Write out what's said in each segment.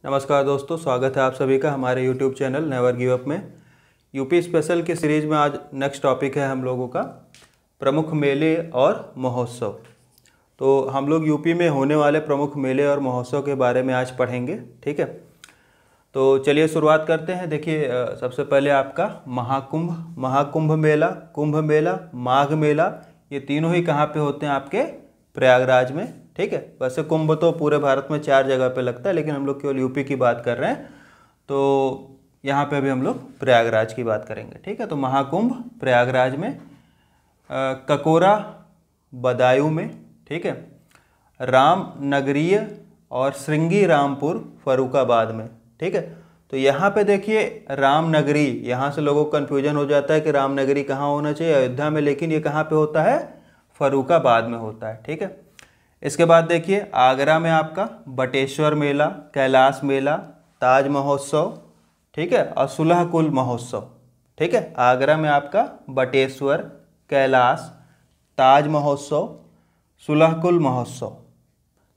नमस्कार दोस्तों, स्वागत है आप सभी का हमारे YouTube channel never give up में। यूपी स्पेशल की सीरीज़ में आज नेक्स्ट टॉपिक है हम लोगों का प्रमुख मेले और महोत्सव। तो हम लोग यूपी में होने वाले प्रमुख मेले और महोत्सव के बारे में आज पढ़ेंगे, ठीक है। तो चलिए शुरुआत करते हैं। देखिए, सबसे पहले आपका महाकुंभ मेला, कुंभ मेला, माघ मेला, ये तीनों ही कहाँ पे होते हैं? आपके प्रयागराज में, ठीक है। वैसे कुंभ तो पूरे भारत में 4 जगह पे लगता है, लेकिन हम लोग केवल यूपी की बात कर रहे हैं, तो यहाँ पे अभी हम लोग प्रयागराज की बात करेंगे, ठीक है। तो महाकुंभ प्रयागराज में, ककोरा बदायूं में, ठीक है, रामनगरीय और श्रृंगी रामपुर फर्रुखाबाद में, ठीक है। तो यहाँ पे देखिए रामनगरी, यहाँ से लोगों को कन्फ्यूजन हो जाता है कि रामनगरी कहाँ होना चाहिए, अयोध्या में, लेकिन ये कहाँ पे होता है? फर्रुखाबाद में होता है, ठीक है। इसके बाद देखिए आगरा में आपका बटेश्वर मेला, कैलाश मेला, ताज महोत्सव, ठीक है, और सुलहकुल महोत्सव, ठीक है। आगरा में आपका बटेश्वर, कैलाश, ताज महोत्सव, सुलहकुल महोत्सव।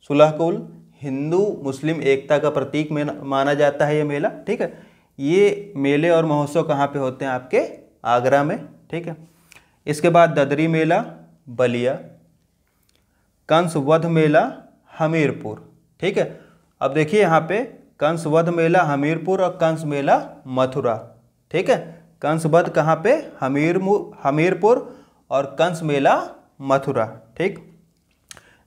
सुलहकुल हिंदू मुस्लिम एकता का प्रतीक में माना जाता है ये मेला, ठीक है। ये मेले और महोत्सव कहाँ पे होते हैं? आपके आगरा में, ठीक है। इसके बाद ददरी मेला बलिया, कंस वध मेला हमीरपुर, ठीक है। अब देखिए यहाँ पे कंस वध मेला हमीरपुर और कंस मेला मथुरा, ठीक है। कंस वध कहाँ पे? हमीरपुर और कंस मेला मथुरा, ठीक।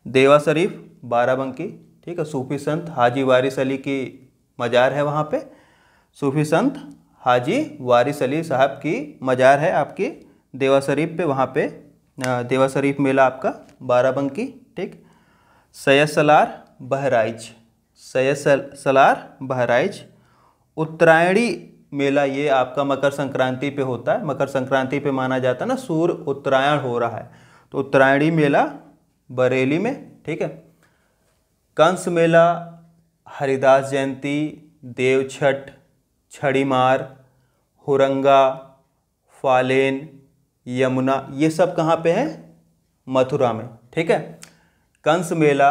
देवा शरीफ बाराबंकी, ठीक है। सूफी संत हाजी वारिस अली की मज़ार है वहाँ पे, सूफी संत हाजी वारिस अली साहब की मज़ार है आपकी देवा शरीफ पे, वहाँ पे देवा शरीफ मेला आपका बाराबंकी, ठीक। सैयद सलार बहराइच। उत्तरायणी मेला ये आपका मकर संक्रांति पे होता है, मकर संक्रांति पे माना जाता है ना, सूर्य उत्तरायण हो रहा है, तो उत्तरायणी मेला बरेली में, ठीक है। कंस मेला हरिदास जयंती, देवछठ, छड़ीमार, हुरंगा, फालेन, यमुना, ये सब कहाँ पे है? मथुरा में, ठीक है। कंस मेला,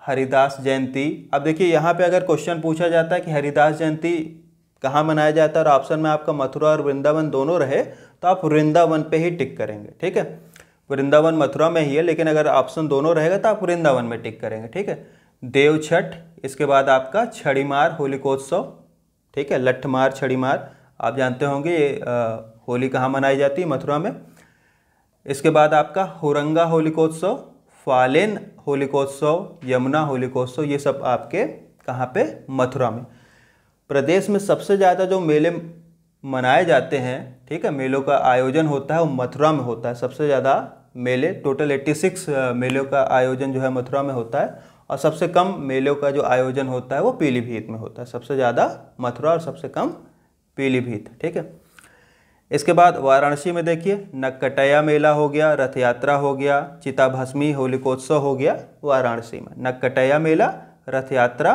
हरिदास जयंती। अब देखिए यहाँ पे अगर क्वेश्चन पूछा जाता है कि हरिदास जयंती कहाँ मनाया जाता है और ऑप्शन में आपका मथुरा और वृंदावन दोनों रहे, तो आप वृंदावन पे ही टिक करेंगे, ठीक है। वृंदावन मथुरा में ही है, लेकिन अगर ऑप्शन दोनों रहेगा तो आप वृंदावन में टिक करेंगे, ठीक है। देवछठ, इसके बाद आपका छड़ीमार होलिकोत्सव, ठीक है। लट्ठमार छड़ीमार आप जानते होंगे, ये होली कहाँ मनाई जाती है? मथुरा में। इसके बाद आपका हुरंगा होलिकोत्सव, फालेन होलिकोत्सव, यमुना होलिकोत्सव, ये सब आपके कहाँ पे? मथुरा में। प्रदेश में सबसे ज़्यादा जो मेले मनाए जाते हैं, ठीक है, मेलों का आयोजन होता है वो मथुरा में होता है। सबसे ज़्यादा मेले, टोटल 86 मेलों का आयोजन जो है मथुरा में होता है, और सबसे कम मेलों का जो आयोजन होता है वो पीलीभीत में होता है। सबसे ज़्यादा मथुरा और सबसे कम पीलीभीत, ठीक है। इसके बाद वाराणसी में देखिए नक्कटया मेला हो गया, रथ यात्रा हो गया, चिताभस्मी होलिकोत्सव हो गया वाराणसी में। नक्कटया मेला, रथ यात्रा,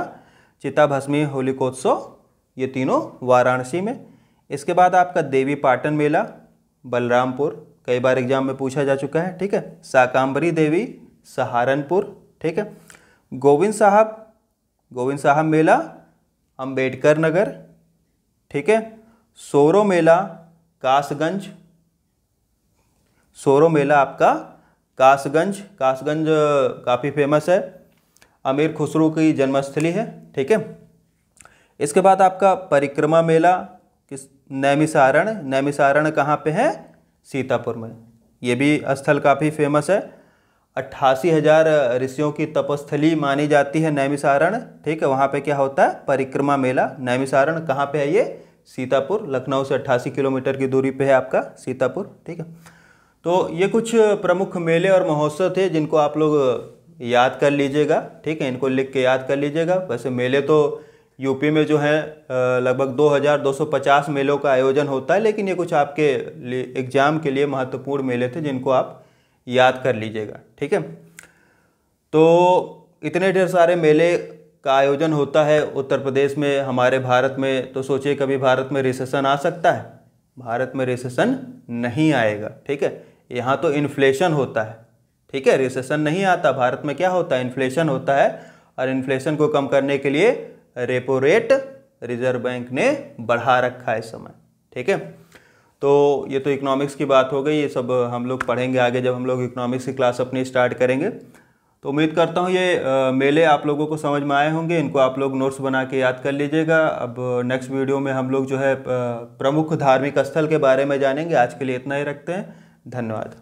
चिताभस्मी होलिकोत्सव, ये तीनों वाराणसी में। इसके बाद आपका देवी पाटन मेला बलरामपुर, कई बार एग्जाम में पूछा जा चुका है, ठीक है। शाकांबरी देवी सहारनपुर, ठीक है। गोविंद साहब मेला अंबेडकर नगर, ठीक है। सोरो मेला कासगंज, सोरो मेला आपका कासगंज काफ़ी फेमस है, अमीर खुसरो की जन्मस्थली है, ठीक है। इसके बाद आपका परिक्रमा मेला नैमिसारण कहाँ पे है? सीतापुर में, ये भी स्थल काफ़ी फेमस है। 88,000 ऋषियों की तपस्थली मानी जाती है नैमिसारण, ठीक है। वहाँ पे क्या होता है? परिक्रमा मेला। नैमिसारण कहाँ पे है? ये सीतापुर, लखनऊ से 88 किलोमीटर की दूरी पे है आपका सीतापुर, ठीक है। तो ये कुछ प्रमुख मेले और महोत्सव थे जिनको आप लोग याद कर लीजिएगा, ठीक है। इनको लिख के याद कर लीजिएगा। वैसे मेले तो यूपी में जो है लगभग 2250 मेलों का आयोजन होता है, लेकिन ये कुछ आपके एग्जाम के लिए महत्वपूर्ण मेले थे जिनको आप याद कर लीजिएगा, ठीक है। तो इतने ढेर सारे मेले का आयोजन होता है उत्तर प्रदेश में, हमारे भारत में, तो सोचिए कभी भारत में रिसेशन आ सकता है? भारत में रिसेशन नहीं आएगा, ठीक है। यहाँ तो इन्फ्लेशन होता है, ठीक है, रिसेशन नहीं आता। भारत में क्या होता है? इन्फ्लेशन होता है, और इन्फ्लेशन को कम करने के लिए रेपो रेट रिजर्व बैंक ने बढ़ा रखा है इस समय। ठीक है, तो ये तो इकोनॉमिक्स की बात हो गई, ये सब हम लोग पढ़ेंगे आगे जब हम लोग इकोनॉमिक्स की क्लास अपनी स्टार्ट करेंगे। तो उम्मीद करता हूँ ये मेले आप लोगों को समझ में आए होंगे, इनको आप लोग नोट्स बना के याद कर लीजिएगा। अब नेक्स्ट वीडियो में हम लोग जो है प्रमुख धार्मिक स्थल के बारे में जानेंगे। आज के लिए इतना ही रखते हैं, धन्यवाद।